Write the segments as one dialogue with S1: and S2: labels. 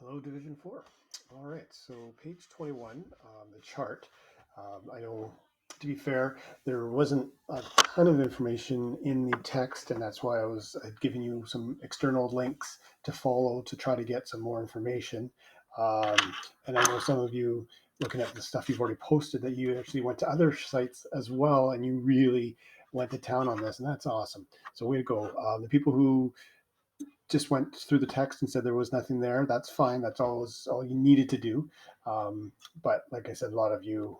S1: Hello, Division 4. All right, so page 21, the chart. I know, to be fair, there wasn't a ton of information in the text, and that's why I'd giving you some external links to follow to try to get some more information. Um, and I know some of you, looking at the stuff you've already posted, that you actually went to other sites as well, and you really went to town on this, and that's awesome. So way to go. The people who just went through the text and said there was nothing there, that's fine. That's all you needed to do. But like I said, a lot of you,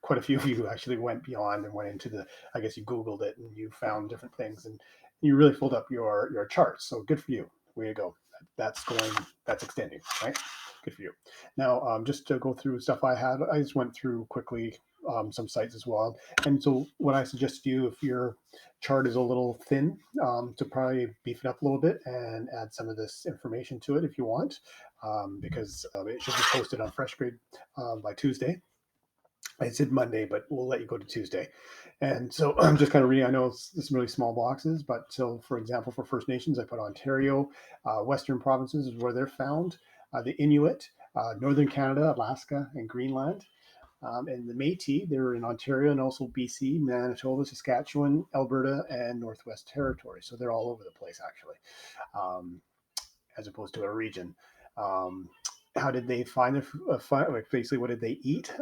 S1: quite a few of you actually went beyond and went into I guess you Googled it and you found different things and you really filled up your charts. So good for you. Way to go. That's extending, right? Good for you. Now, just to go through stuff I just went through quickly some sites as well. And so what I suggest to you, if your chart is a little thin, to probably beef it up a little bit and add some of this information to it if you want, because it should be posted on FreshGrid by Tuesday. I said Monday, but we'll let you go to Tuesday. And so I'm just kind of reading. I know it's really small boxes, but so for example, for First Nations, I put Ontario, Western provinces is where they're found. The Inuit, Northern Canada, Alaska, and Greenland. And the Métis, they're in Ontario and also BC, Manitoba, Saskatchewan, Alberta, and Northwest Territory. So they're all over the place, actually, um, as opposed to a region. Um, how did they find like basically what did they eat?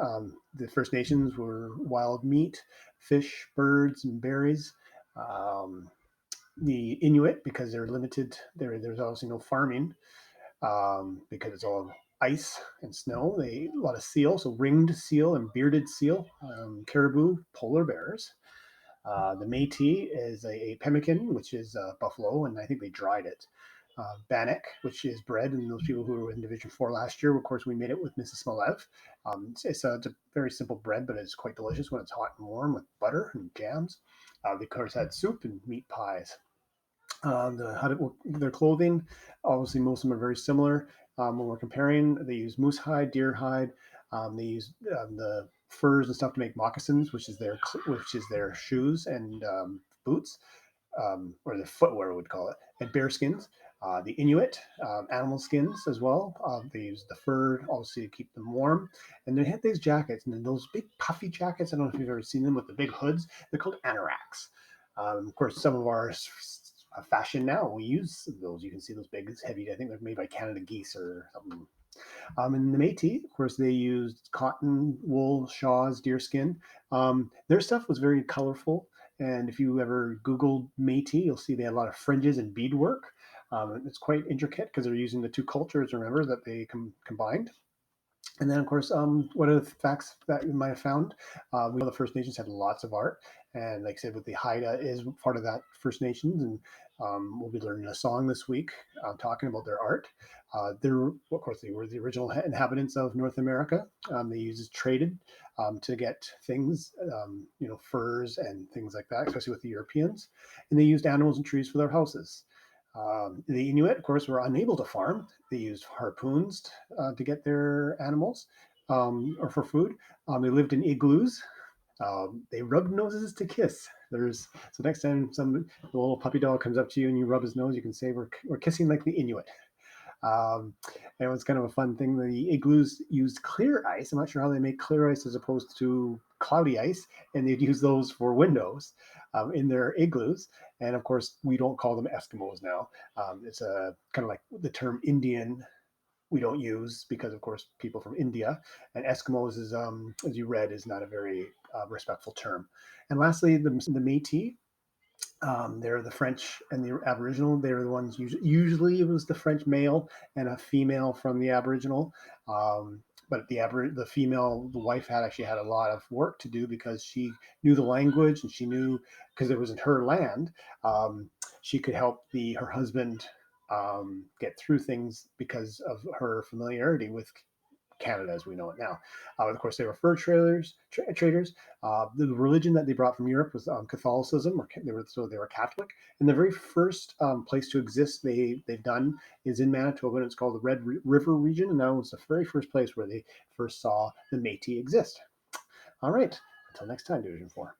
S1: The First Nations were wild meat, fish, birds, and berries. Um, the Inuit, because they're limited, there's obviously no farming because it's all ice and snow. They eat a lot of seal, so ringed seal and bearded seal, caribou, polar bears. The Métis is a pemmican, which is buffalo, and I think they dried it. Bannock, which is bread, and those people who were in Division 4 last year, of course, we made it with Mrs. Smolev. It's a very simple bread, but it's quite delicious when it's hot and warm with butter and jams. They, of course, had soup and meat pies. Their clothing, obviously, most of them are very similar. When we're comparing, they use moose hide, deer hide. They use the furs and stuff to make moccasins, which is their shoes and boots, or the footwear, we'd call it, and bear skins. The Inuit, animal skins as well. They use the fur, obviously, to keep them warm. And they had these jackets, and then those big puffy jackets. I don't know if you've ever seen them with the big hoods. They're called anoraks. Of course, some of our fashion now, we use those. You can see those big, heavy. I think they're made by Canada Geese or something. And the Métis, of course, they used cotton, wool, shawls, deerskin. Their stuff was very colorful. And if you ever Googled Métis, you'll see they had a lot of fringes and beadwork. It's quite intricate because they're using the two cultures, remember, that they combined. And then, of course, what are the facts that you might have found? We know the First Nations had lots of art, and like I said, with the Haida is part of that First Nations, and we'll be learning a song this week talking about their art. Of course, they were the original inhabitants of North America. They used traded to get things, furs and things like that, especially with the Europeans, and they used animals and trees for their houses. The Inuit, of course, were unable to farm. They used harpoons to get their animals or for food. They lived in igloos. They rubbed noses to kiss. So next time the little puppy dog comes up to you and you rub his nose, you can say we're kissing like the Inuit. Um, and it was kind of a fun thing. The igloos used clear ice. I'm not sure how they make clear ice as opposed to cloudy ice, and they'd use those for windows in their igloos. And of course, we don't call them Eskimos now. It's a kind of like the term Indian. We don't use because, of course, people from India and Eskimos is, as you read, is not a very respectful term. And lastly, the Métis, they're the French and the Aboriginal. They're the ones usually it was the French male and a female from the Aboriginal. But the female, the wife had actually had a lot of work to do because she knew the language and she knew because it wasn't her land. She could help her husband get through things because of her familiarity with Canada as we know it now. Of course, they were fur traders. The religion that they brought from Europe was Catholicism, or they were Catholic. And the very first place to exist they've done is in Manitoba, and it's called the Red River region, and that was the very first place where they first saw the Métis exist. All right, until next time, Division 4.